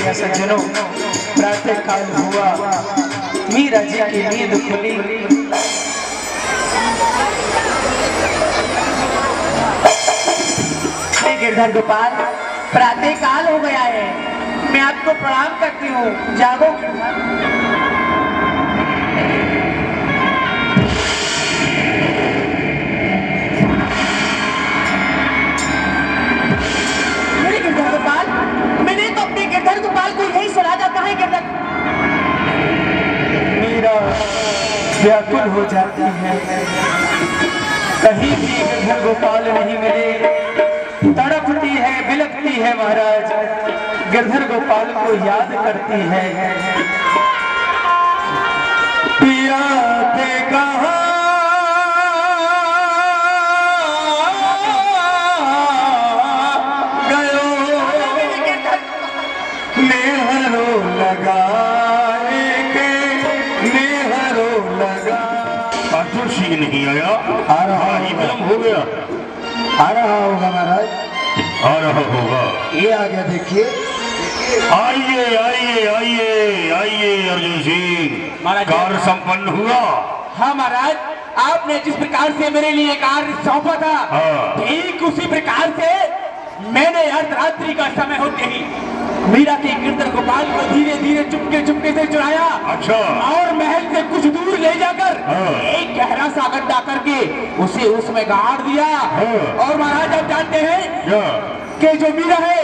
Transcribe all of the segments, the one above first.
देखिएगा सज्जनों, प्रातः काल हुआ, मीरा जी की नींद खुली। गिरधर गोपाल, प्रातः काल हो गया है, मैं आपको प्रणाम करती हूँ, जागो गिरधर। गिरधर गोपाल को यही सुना जाता है गिरधर। मीरा व्याकुल हो जाती है, कहीं भी गिरधर गोपाल नहीं मिले, तड़पती है, बिलखती है महाराज, गिरधर गोपाल को याद करती है। पिया थे कहाँ नहीं आया? आ रहा ही विलम्ब हो गया। आ रहा होगा महाराज, आ रहा होगा। ये आ गया, देखिए। आइए आइए आइए आइए अर्जुन सिंह, कार्य संपन्न हुआ। हाँ महाराज, आपने जिस प्रकार से मेरे लिए कार्य सौंपा था, ठीक उसी प्रकार से मैंने अर्धरात्रि का समय होते ही मीरा के गिरधर गोपाल को धीरे धीरे चुपके चुपके से चुराया। अच्छा। और महल से कुछ दूर ले जाकर एक गहरा सा गड्ढा करके उसे उसमें गाड़ दिया। और महाराज आप जानते हैं कि जो मीरा है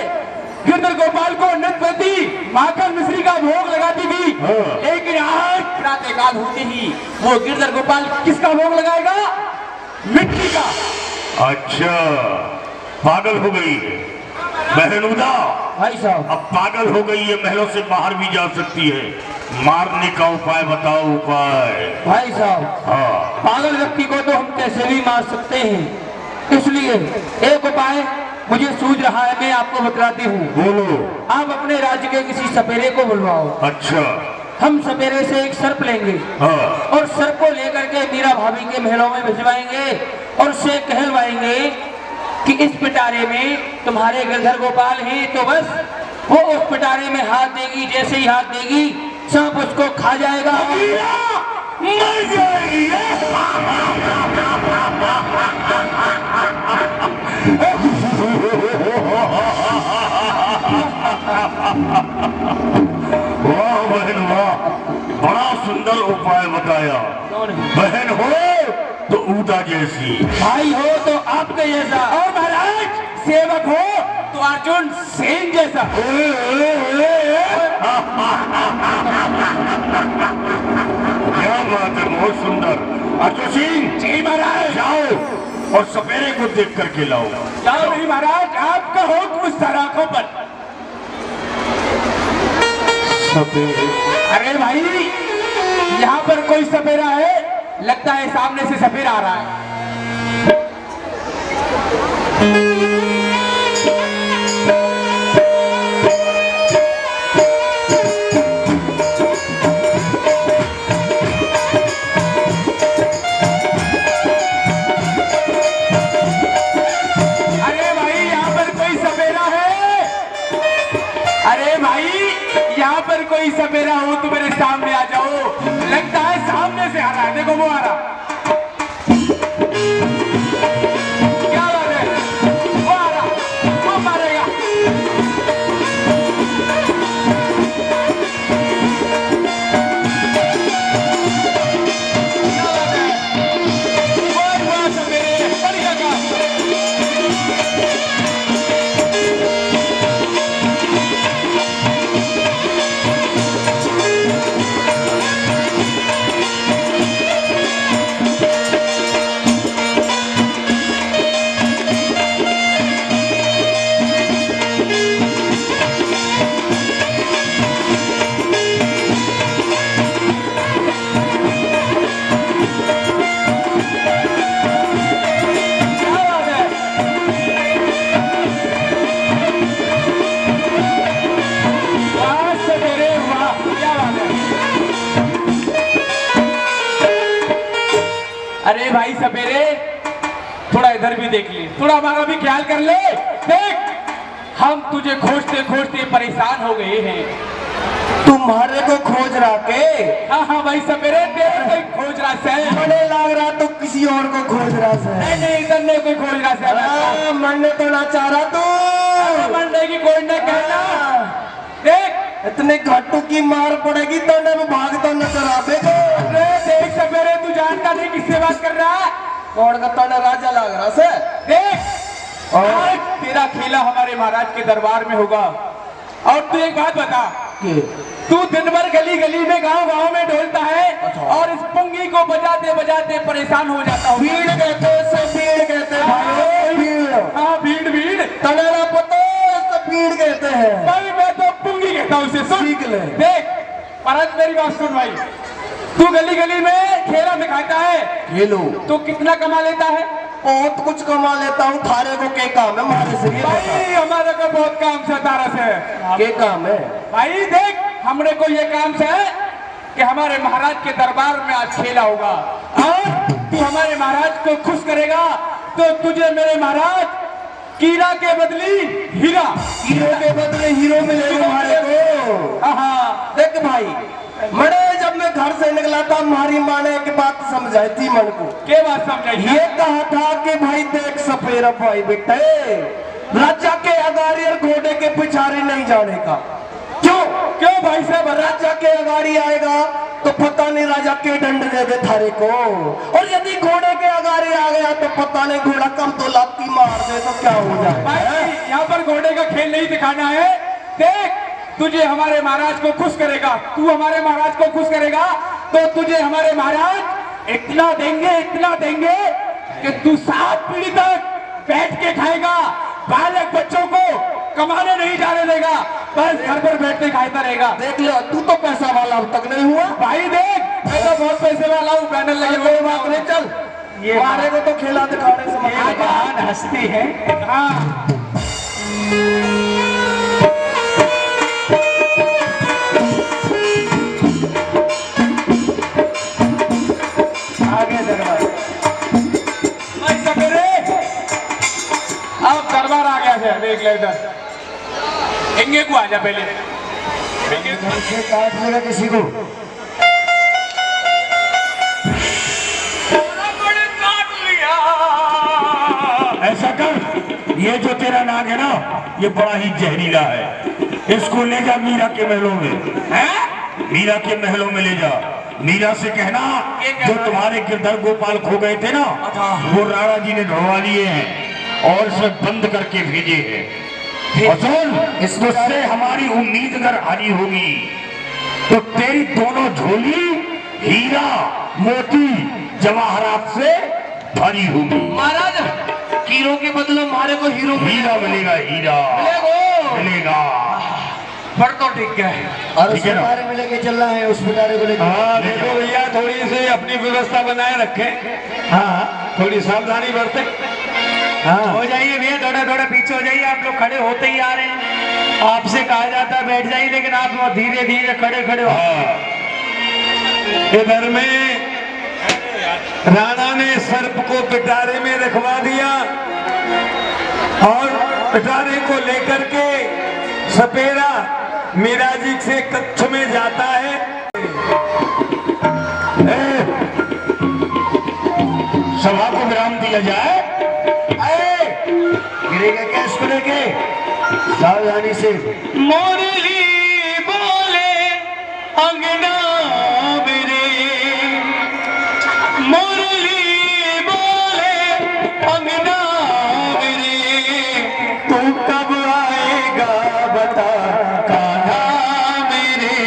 गिरधर गोपाल को नंदवती माखन मिश्री का भोग लगाती थी, लेकिन आज प्रातः काल होते ही वो गिरधर गोपाल किसका भोग लगाएगा? मिट्टी का। अच्छा, पागल हो गई बहनूदा भाई साहब, अब पागल हो गई है, महलों से बाहर भी जा सकती है, मारने का उपाय बताओ। उपाय भाई साहब, हाँ, पागल व्यक्ति को तो हम कैसे भी मार सकते हैं, इसलिए एक उपाय मुझे सूझ रहा है, मैं आपको बतलाती हूँ। बोलो। आप अपने राज्य के किसी सपेरे को बुलवाओ। अच्छा। हम सपेरे से एक सर्प लेंगे, हाँ, और सर्प को लेकर के मीरा भाभी के महलों में भिजवाएंगे और उसे कहलवाएंगे कि इस पिटारे में तुम्हारे गिरधर गोपाल हैं, तो बस वो उस पिटारे में हाथ देगी, जैसे ही हाथ देगी सांप उसको खा जाएगा, मर जाएगी। वाह बहन वाह, बड़ा सुंदर उपाय बताया। बहन हो तो ऊटा जैसी, भाई हो तो आपके जैसा, और महाराज सेवक हो तो अर्जुन सेन जैसा। क्या बात है, बहुत सुंदर। अर्जुन सिंह जी महाराज, जाओ और सपेरे को देख करके लाओ। जाओ नहीं महाराज, आपका हुक्म सराखों पर। अरे भाई, यहाँ पर कोई सपेरा है, लगता है सामने से सपेरा आ रहा है। अरे भाई, यहाँ पर कोई सपेरा है? अरे भाई, यहाँ पर कोई सपेरा हो तो मेरे सामने आ जाओ, लगता है सामने से आ रहा है, देखो वो आ रहा। क्या बात है, वो आ रहा, वो मारेगा। क्या बात है, वो सपेरे, बढ़िया काम। अरे भाई सपेरे, थोड़ा इधर भी देख ले, थोड़ा हमारा भी ख्याल कर ले। देख, हम तुझे खोजते खोजते परेशान हो गए हैं। तुम्हारे को खोज रहा के? हाँ हाँ भाई सपेरे तेरे कोई खोज रहा है। मैंने लग रहा तो किसी और को खोज रहा है। नहीं नहीं इधर नहीं कोई खोज रहा है। मरने तो ना चाह रहा तू। मरने की कोई न कहना। देख इतने घाटू की मार पड़ेगी तो मैं भागता नजर आवे को। अरे देख सपेरे तू जानता नहीं किससे बात कर रहा है। कौन का तो राजा लग रहा से। देख आज तेरा खेला हमारे महाराज के दरबार में होगा। और तू एक बात बता, तू दिन भर गली गली में गांव गांव में ढोलता है और इस पुंगी को बजाते बजाते परेशान हो जाता हूँ। भीड़ कहते सब भीड़ कहते भाई। भीड़ हाँ भीड़ भीड़ तनेरा पता सब भीड़ कहते हैं भाई। मैं तो पुंगी कहता हूँ उसे। सुन सीख ले। देख परत मेरी बात सुन भाई, तू गली गली में खेला दिखाता है। खेलो तो कितना कमा लेता है? बहुत कुछ कमा लेता हूँ। थारे को क्या काम है हमारे से? भाई हमारे को बहुत काम से तारा से। क्या काम है भाई देख हमने को ये काम से है कि हमारे महाराज के दरबार में आज खेला होगा और तू हमारे महाराज को खुश करेगा तो तुझे मेरे महाराज कीड़ा के बदली हीरा, हीरो के बदले हीरो मिलेगा हमारे को। हाँ देख भाई मैंने जब मैं घर से निकला था हमारी माँ ने एक बात समझाई थी मन को। क्या बात समझाई? ये कहा था कि भाई देख सपेरा भाई बेटे राजा के अगाड़ी और घोड़े के पिछाड़ी नहीं जाने का। क्यों क्यों भाई साहब? राजा के अगाड़ी आएगा तो पता नहीं राजा के दंड देगा थारे को, और यदि घोड़े के अगाड़ी आ गया तो पता नहीं घोड़ा कम तो लाती मार दे तो क्या हो जाए। भाई यहाँ पर घोड़े का खेल नहीं दिखाना है। देख तुझे हमारे महाराज को खुश करेगा, तू हमारे महाराज को खुश करेगा तो तुझे हमारे महाराज इतना देंगे कि तू 7 पीढ़ी तक बैठ के खाएगा। बालक बच्चों को कमाने नहीं जाने देगा, बस घर पर बैठ के खाता रहेगा। देख लो तू तो पैसा वाला अब तक नहीं हुआ। भाई देख मैं तो बहुत पैसे वाला हूँ। बैनर लगे कोई बात नहीं चल ये हमारे को तो खेला दिखाने से महान हस्ती है। हाँ आगे दरबार भाई सपेरे अब दरबार आ गया है। देख ले इधर इंगे को आ जा पहले। से काट देगा किसी को। ऐसा कर, ये जो तेरा नाग है ना ये बड़ा ही जहरीला है। इसको ले जा मीरा के महलों में। हैं? मीरा के महलों में ले जा। मीरा से कहना जो तुम्हारे गिरधर गोपाल खो गए थे ना वो राणा जी ने ढूंढवा लिए हैं और इसे बंद करके भेजे हैं। और सुन, इससे हमारी उम्मीद अगर हारी होगी तो तेरी दोनों झोली हीरा मोती जवाहरात से भरी होगी। महाराज हीरो के बदले हमारे को हीरो हीरा मिलेगा, हीरा मिलेगा। पर तो ठीक है। और उस पिटारे में लेके चल रहा है, उस पिटारे को लेके। हाँ देखो भैया थोड़ी सी अपनी व्यवस्था बनाए रखें। हाँ थोड़ी सावधानी बरते। हाँ हो जाइए भैया, थोड़ा थोड़ा पीछे हो जाइए। आप लोग खड़े होते ही आ रहे हैं। आपसे कहा जाता है बैठ जाइए, लेकिन आप धीरे धीरे खड़े खड़े हो। इधर में राणा ने सर्प को पिटारे में रखवा दिया और पिटारे को लेकर के सपेरा मीरा जी से कक्ष में जाता है। सभा को विराम दिया जाए। गिरेगा क्या इसको लेके? सावधानी से। मुरली बोले अंगना मेरे, मुरली बोले अंगना मेरे, तू कब आएगा बता कान्हा मेरे,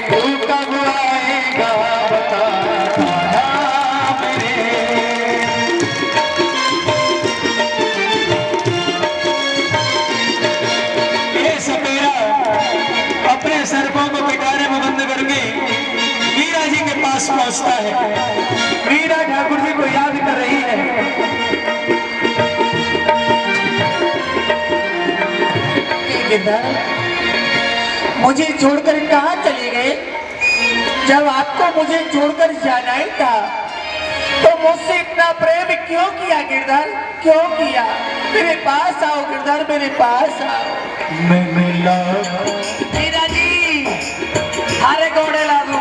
तू कब आएगा बता कान्हा मेरे। ये सपेरा अपने सर्पों को पिटारे में बंद करके मीरा जी के पास पहुंचता है। मीरा ठाकुर जी को याद कर रही है। मुझे छोड़कर कहाँ चले गए? जब आपको मुझे छोड़कर जाना ही था तो मुझसे इतना प्रेम क्यों किया गिरधर, क्यों किया? मेरे पास आओ गिरधर, मेरे पास आओ। मैं मिला मीरा जी, थारे घोड़े लागू,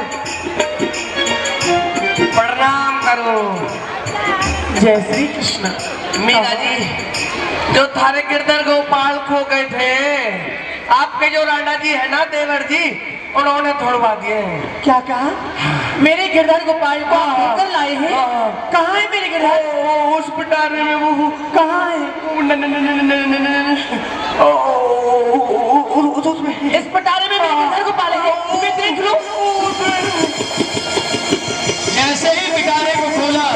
प्रणाम करो। जय श्री कृष्ण। मीरा जी, जो थारे गिरधर गोपाल खो गए थे, आपके जो राणा जी है ना, देवर जी, उन्होंने छोड़वा दिए हैं। क्या कहा? मेरे गिरधर गोपाल को आप लेकर लाए हैं? कहाँ है मेरे गिरधर? उस पिटारे में। वो कहाँ है? इस पिटारे में मेरे गिरधर गोपाल है, मैं देख लूं। जैसे ही पिटारे को खोला,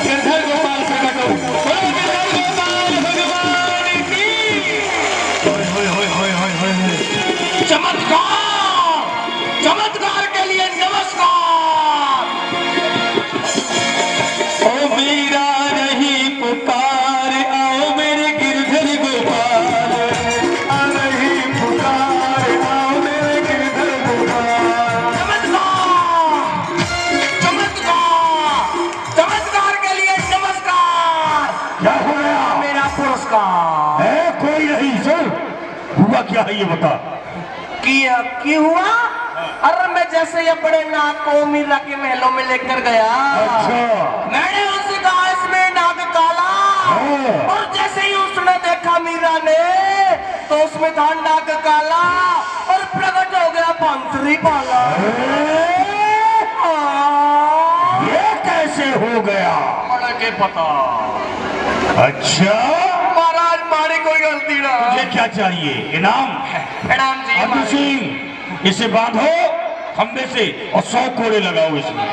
गिरधर गोपाल प्रकट हो। बोलो गिरधर गोपाल भगवान की। चमत्कार, चमत्कार के लिए नमस्कार। ओ मीरा नहीं पुकार, आओ मेरे गिरधर गोपाल। आ रही पुकार, आओ मेरे गिरधर गोपाल। चमत्कार, चमत्कार, चमत्कार के लिए नमस्कार। क्या हो गया? मेरा पुरस्कार है कोई नहीं सर, हुआ क्या है ये बता। किया क्यों हुआ? अरे मैं जैसे ये बड़े नाग को मीरा के महलों में लेकर गया, अच्छा। मैंने उनसे कहा इसमें नाग काला, और जैसे ही उसने देखा मीरा ने, तो उसमें था नाग काला, और प्रकट हो गया बांसुरी वाला। ये कैसे हो गया? बड़ा के पता। अच्छा, महाराज मारी कोई गलती ना। मुझे क्या चाहिए? इनाम? प्रणाम जी। अर्जुन सिंह, इसे बांधो खंबे से और 100 कोड़े लगाओ इसमें।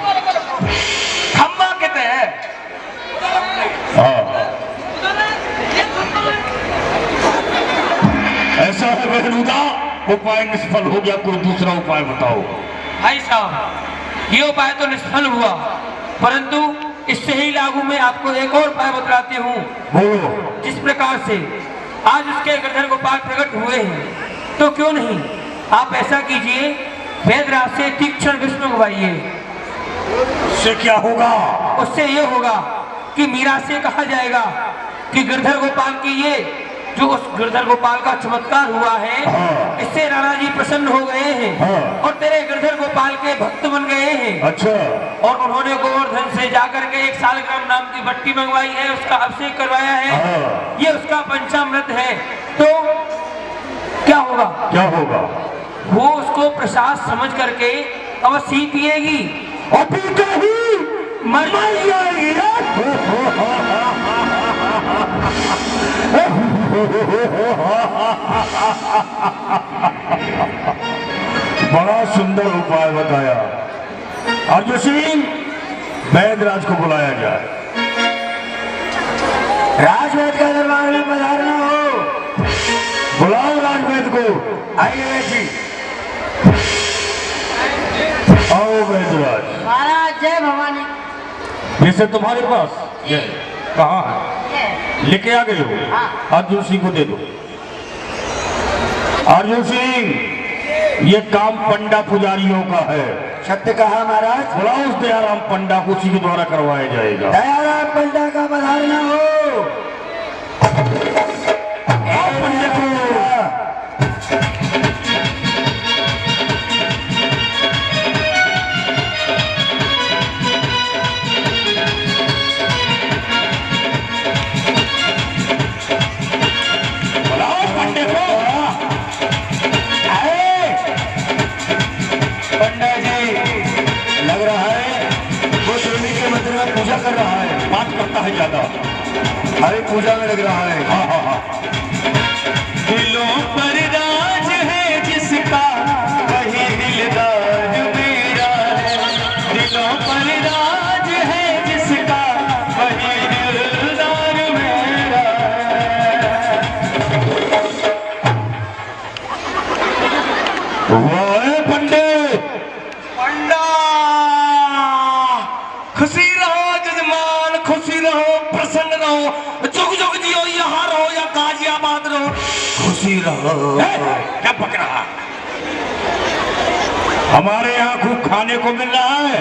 खम्बा कहते हैं। हाँ। ऐसा है बहनूदा, उपाय निष्फल हो गया, कोई दूसरा उपाय बताओ। भाई साहब, ये उपाय तो निष्फल हुआ, परंतु इससे ही लागू मैं आपको एक और उपाय बतलाती हूँ। बोलो। जिस प्रकार से आज उसके गिरधर गोपाल प्रकट हुए हैं, तो क्यों नहीं आप ऐसा कीजिए, वेदराज से तीक्ष्ण विष मंगवाइए। उससे क्या होगा? उससे ये होगा कि मीरा से कहा जाएगा कि गिरधर गोपाल की ये जो उस गिरधर गोपाल का चमत्कार हुआ है, हाँ। इससे राणा जी प्रसन्न हो गए हैं, हाँ। और तेरे गिरधर गोपाल के भक्त बन गए हैं। अच्छा। और उन्होंने गोवर्धन से जाकर के 1 सालग्राम नाम की बट्टी मंगवाई है, उसका अभिषेक करवाया है। हाँ। ये उसका पंचामृत है। तो क्या होगा? क्या होगा? वो उसको प्रसाद समझ करके अवश्य पिएगी और पीते ही मर जाएगी। बड़ा सुंदर उपाय बताया। अर्जुन सिंह, वैदराज को बुलाया जाए। राजवैद का दरबार में पधारना हो। बुलाओ राजवैद को। आइए वैद जी। आओ वैदराज। महाराज जय भवानी। जैसे तुम्हारे पास कहाँ है? लेके आ गए हो? अर्जुन सिंह को दे दो। अर्जुन सिंह, ये काम पंडा पुजारियों का है। सत्य कहा महाराज। बुलाओ उस दयाराम पंडा को, उसी के द्वारा करवाया जाएगा। दयाराम पंडा का पधारना हो। आओ पंडे को। बुलाओ पंडे को। पंडा जी, लग रहा है वो देवी के मंदिर में पूजा कर रहा है। बात करता है ज्यादा। अरे पूजा में लग रहा है। हाँ हाँ हाँ। दिलों पर राज है जिसका, वही दिलदार मेरा है। दिलों पर राज है जिसका, वही दिलदार मेरा वाह पंडित। पंडा, खुशी रहो जजमान, खुशी रहो, प्रसन्न रहो, जुग जुग जियो, यहाँ रहो या गाजियाबाद रहो, खुशी रहो। क्या पक रहा? हमारे यहाँ खूब खाने को मिल रहा है।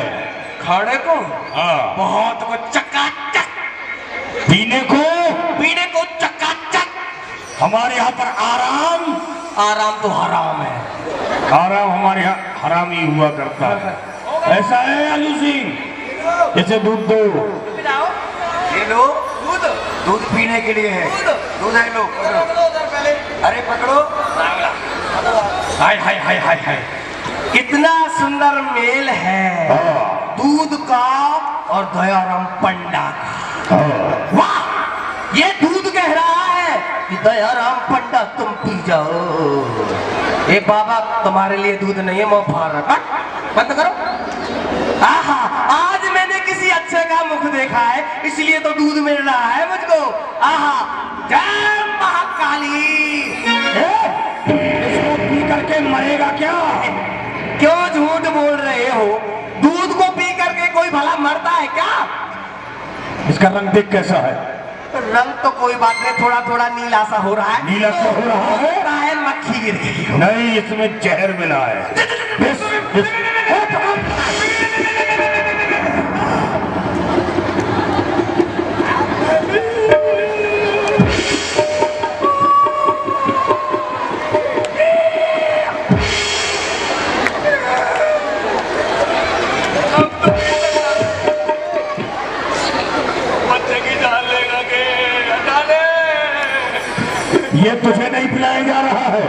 खाने को हाँ। बहुत कुछ चकाचक पीने को चकाचक। हमारे यहाँ पर आराम आराम तो हराम है। आराम हमारे यहाँ हराम ही हुआ करता है। ऐसा है आलू सिंह, जैसे दूध दो। ये लो दूध, दूध पीने के लिए है। दूध है, लो अरे पकड़ो। हाय हाय हाय हाय हाय, कितना सुंदर मेल है दूध का और दयाराम पंडा का। वाह, ये दूध कह रहा है कि दयाराम पंडा तुम पी जाओ। ये बाबा तुम्हारे लिए दूध नहीं है, मुबारक। बंद करो। आहा, आज मैंने किसी अच्छे का मुख देखा है, इसलिए तो दूध मिल रहा है मुझको। आहा, जय महाकाली। इसको पी करके मरेगा क्या? क्यों झूठ बोल रहे हो? दूध को पी करके कोई भला मरता है क्या? इसका रंग देख कैसा है? रंग तो कोई बात नहीं, थोड़ा थोड़ा नीला सा हो रहा है। नीला सा हो रहा है? शायद मक्खी गिर गई हो। नहीं, इसमें जहर मिला है। ये तुझे नहीं पिलाया जा रहा है,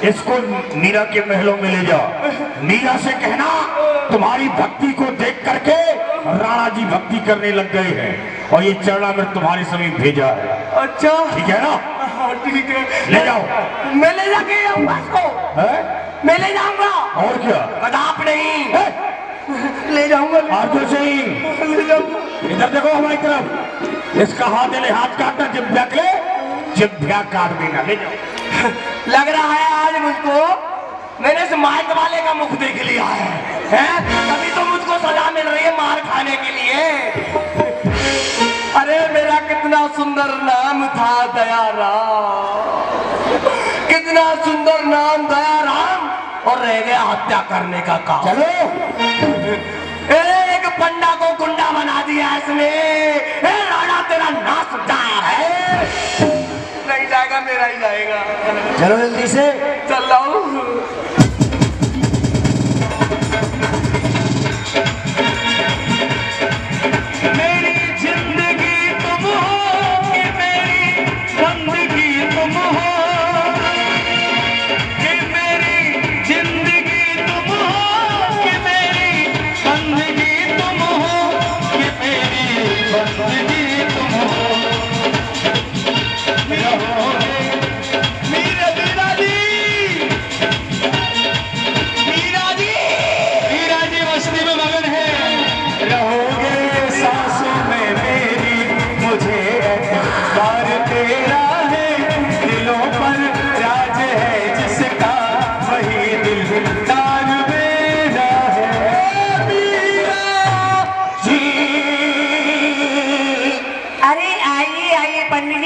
इसको मीरा के महलों में ले जा। मीरा से कहना तुम्हारी भक्ति को देख करके राणा जी भक्ति करने लग गए हैं और ये चरणामृत तुम्हारे समीप भेजा है। अच्छा, ठीक है ना? हाँ ठीक है, ले जाओ। मैं ले जाके आऊंगा इसको। है? मैं ले जाऊंगा। और क्या? कदाप नहीं, है? ले जाऊंगा। आजू सिंह, ले जाऊंगा। इधर देखो हमारी तरफ। इसका हाथ ले, हाथ काटना, जिब्या के जिब्या काट देना। ले जाओ। लग रहा है आज मुझको मैंने इस माइक वाले का मुख देख लिया है, तभी तो मुझको सजा मिल रही है मार खाने के लिए। अरे मेरा कितना सुंदर नाम था दयाराम, कितना सुंदर नाम दयाराम, और रह गया हत्या करने का काम। चलो, एक पंडा को गुंडा बना दिया इसने। राणा तेरा नाश जाया है। नहीं जाएगा, मेरा ही जाएगा। चलो जल्दी से। चल रहा हूँ। मेरी जिंदगी तुम हो कि मेरी बंदगी तुम हो, कि मेरी जिंदगी तुम हो कि मेरी बंदगी तुम हो, कि मेरी बंदगी तुम हो।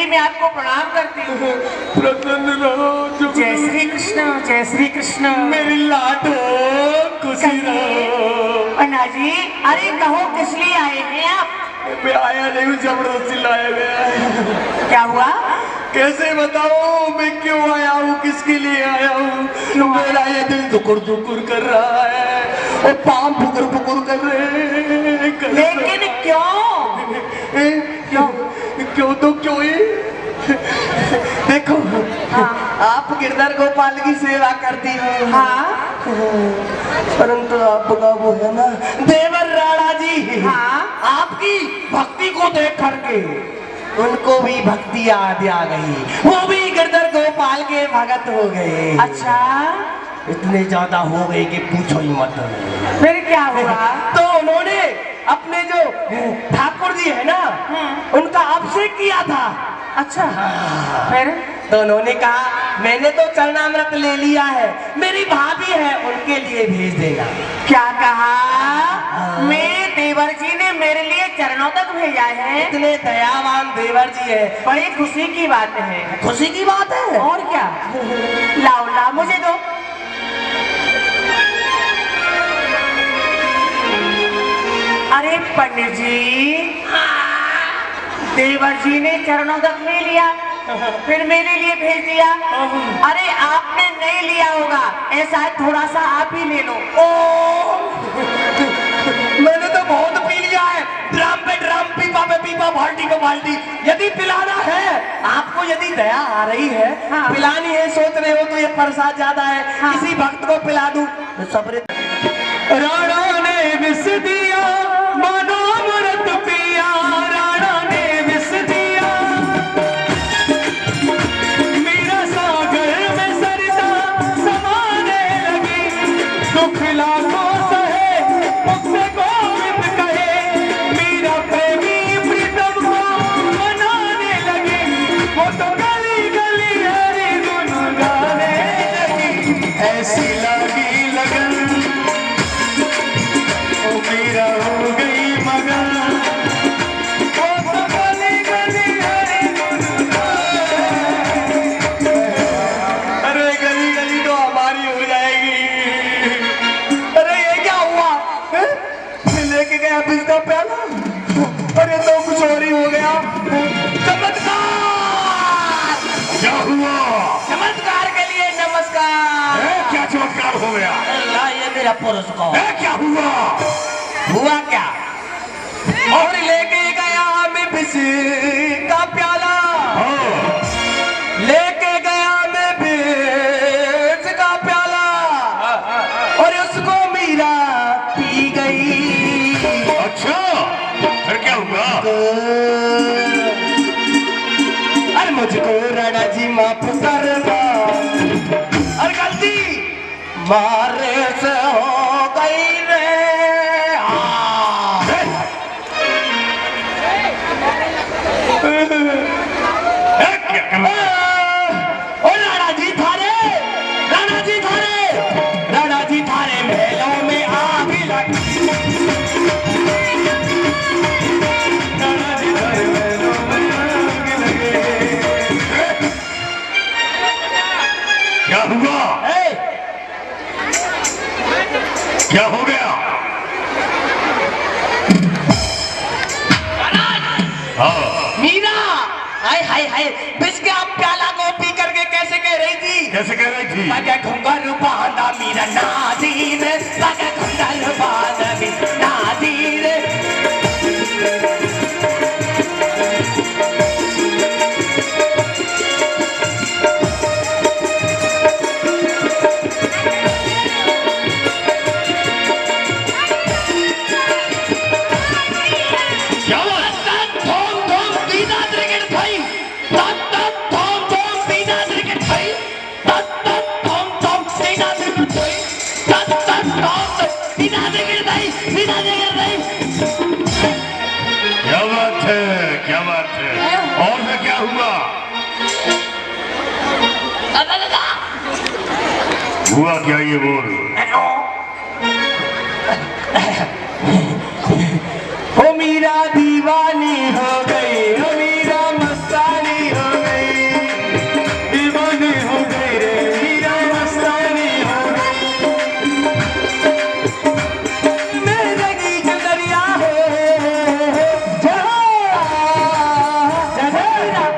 मैं आपको प्रणाम करती हूँ। प्रसन्न रहो। जय श्री कृष्ण, जय श्री कृष्ण। मेरी लाडो खुशी रहो। अन्ना जी, अरे कहो किस लिए आए हैं आप? मैं आया नहीं हूँ, जबरदस्ती लाया गया है। क्या हुआ? कैसे बताऊं मैं क्यों आया हूँ, किसके लिए आया हूँ? मेरा ये दिल दुकुर दुकुर कर रहा है और पाँव फुकुर फुकुर कर रहे हैं। लेकिन क्यों? क्यों? क्यों तो क्यों ही? देखो, हाँ। आप गिरधर गोपाल की सेवा करती हो। हाँ। परंतु आपका वो है ना देवर राणा जी, हाँ। आपकी भक्ति को देख करके उनको भी भक्ति याद आ गई, वो भी गिरधर गोपाल के भगत हो गए। अच्छा, इतने ज्यादा हो गए कि पूछो ही मत। फिर क्या हुआ? तो उन्होंने अपने जो ठाकुर जी है ना, उनका अभिषेक किया था। अच्छा, फिर? तो उन्होंने कहा मैंने तो चरणामृत ले लिया है, मेरी भाभी है उनके लिए भेज देना। क्या कहा? मेरे देवर जी ने मेरे लिए चरणों तक भेजा है। इतने दयावान देवर जी है, बड़ी खुशी की बात है। खुशी की बात है। और क्या? लाओ लाओ, मुझे दो। अरे पंडित जी, देवर जी ने चरणों तक ले लिया, फिर मेरे लिए भेज दिया। अरे आपने नहीं लिया होगा, ऐसा है थोड़ा सा आप ही ले लो। ओ मैंने तो बहुत पी लिया है, ड्राम पे ड्राम, पीपा पे पीपा, बाल्टी पे बाल्टी। यदि पिलाना है आपको, यदि दया आ रही है, हाँ। पिलानी है सोच रहे हो तो ये प्रसाद ज्यादा है, हाँ। किसी भक्त को पिला दूं तो सब्र। राणा ने विष दिया मानो अमृत पिया, राणा ने विष दिया मेरा सागर में सरिता समाने लगी। दुख लाखों सहे मुझसे गोविंद कहे, मेरा प्रेमी प्रीतम को मनाने लगे। वो तो गली गली हरी धुन गाने लगी, ऐसी लगी लगन ओ मेरा हो गई मगन। वो तो गली गली हरी धुन गाने। अरे गली गली तो हमारी हो जाएगी। अरे ये क्या हुआ हैं? मैं लेके गया बिस्का प्याला, अरे तो कुछ और ही हो गया। चमत्कार, क्या हुआ? चमत्कार के लिए नमस्कार। क्या चमत्कार हो गया? अल्लाह ये मेरा पुरस्कार। क्या हुआ? हुआ क्या? और लेके गया मैं विष का प्याला, लेके गया मैं विष का प्याला, और उसको मीरा पी गई। अच्छा, फिर क्या हुआ? अरे मुझको राणा जी माफ करना, और गलती मारे से हो गई रे। क्या करना? ओ राणा जी थारे, राणा जी थारे, राणा जी थारे महलों में आग लगी। राणा जी थारे महलों में आग लगे। क्या हुआ? क्या हो गया? हाँ, मीरा, हाय हाय हाय, विष के आप प्याला को पी करके कैसे कह रही थी? कैसे कह रही थी? पग घुंघर बांधा मीरा नाज़ीर, पग घुंघर बांधा मीरा नाज़ीर। क्या बात है, क्या बात है? और फिर क्या हुआ? हुआ क्या ये बोल? ओ मीरा दीवानी हो गई, ओ मीरा मस्तानी हो गई, दीवानी हो गई रे मीरा मस्तानी हो गई। मेरे गीत दरिया है जरा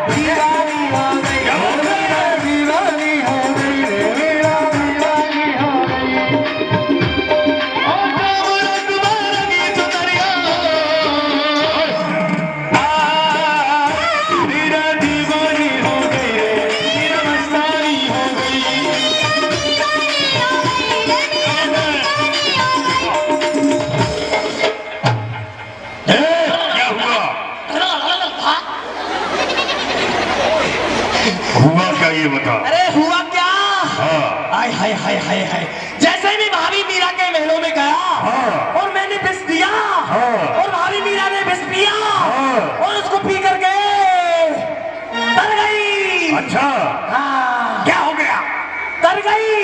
दीवानी हो गई, मीरा दीवानी हो गई रे मीरा दीवानी हो गई। क्या हुआ? हुआ क्या ये बता? अरे हुआ क्या? हाँ, हाय हाय हाय हाय हाय, जैसे भी भाभी मीरा के महलों में गया हाँ। और मैंने विष दिया, हाँ। और भाभी मीरा ने विष पिया, हाँ। और उसको पी करके तर गई। अच्छा, हाँ, क्या हो गया? तर गई,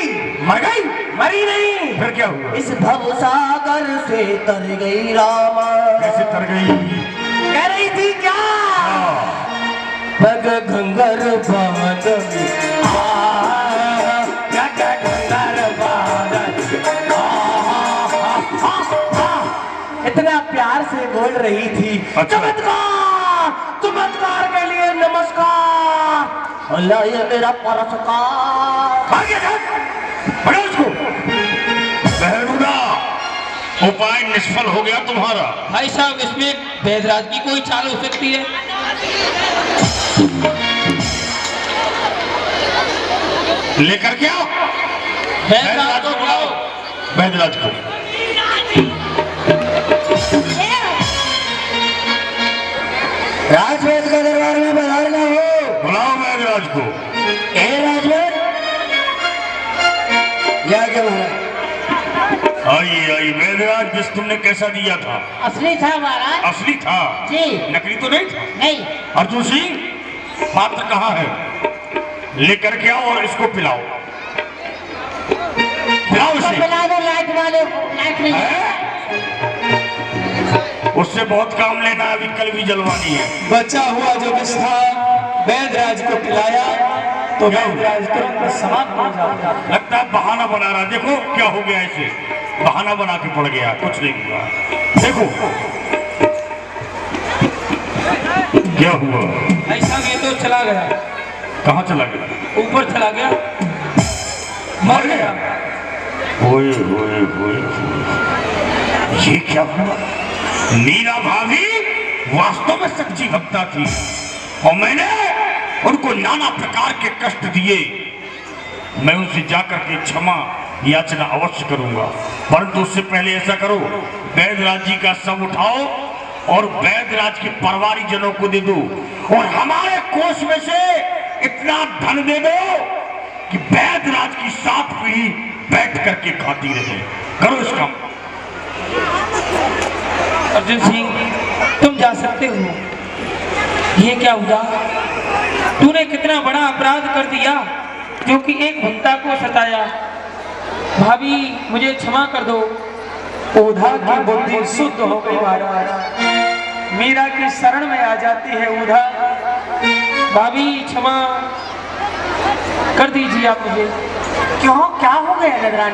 मर गई? मरी नहीं, फिर क्या हुआ? इस भवसागर से तर गई रामा। कैसे तर गई? कह रही थी क्या? पग घंगर बादल, पग घंगर बादल, इतना प्यार से बोल रही थी। अच्छा। चमत्कार, तुम अल्लाह ये मेरा पुरस्कार। आगे जा, बढ़ो उसको। बहरूदा, उपाय निष्फल हो गया तुम्हारा। भाई साहब, इसमें बैदराज की कोई चाल हो सकती है? लेकर के आओ बैदराज को बुलाओ। बैदराज को। राजवेद के दरबार में पधारना हो। बुलाओ बैदराज को। ए राजवेद, या क्या महाराज? आइए आइए। बैदराज जिस तुमने कैसा दिया था? असली था महाराज। असली था? जी। नकली तो नहीं था? नहीं। अर्जुन सिंह, पात्र कहाँ है? लेकर के आओ और इसको पिलाओ। पिलाओ इसे। पिला दो लाइट वाले को। लाइट नहीं है। उससे बहुत काम लेना है, अभी कल भी जलवानी है। बचा हुआ जो विष था बैदराज को पिलाया तो बैदराज तुरंत समाप्त हो जाता। लगता है बहाना बना रहा। देखो क्या हो गया इसे, बहाना बना के पड़ गया, कुछ नहीं हुआ। देखो क्या हुआ। भाई साहब, ये तो चला गया। कहाँ चला गया? ऊपर चला गया, मर गया। ओए ओए ओए, ये क्या हुआ? मीरा भाभी वास्तव में सच्ची भक्ता थी और मैंने उनको नाना प्रकार के कष्ट दिए। मैं उनसे जाकर के क्षमा याचना अवश्य करूंगा, परंतु उससे पहले ऐसा करो, बैदराज जी का शव उठाओ और बैदराज के परिवारी जनों को दे दो और हमारे कोष में से इतना धन दे दो कि बैदराज की साथ पीढ़ी बैठ करके खाती रहे। करो इस काम। अर्जुन सिंह, तुम जा सकते हो। ये क्या हुआ? तूने कितना बड़ा अपराध कर दिया जो कि एक भक्ता को सताया। भाभी, मुझे क्षमा कर दो। ऊधा की बुद्धि शुद्ध हो गई महाराज, मीरा की शरण में आ जाती है ऊधा। भाभी, क्षमा कर दीजिए आप मुझे। क्यों, क्या हो गया नजरानी?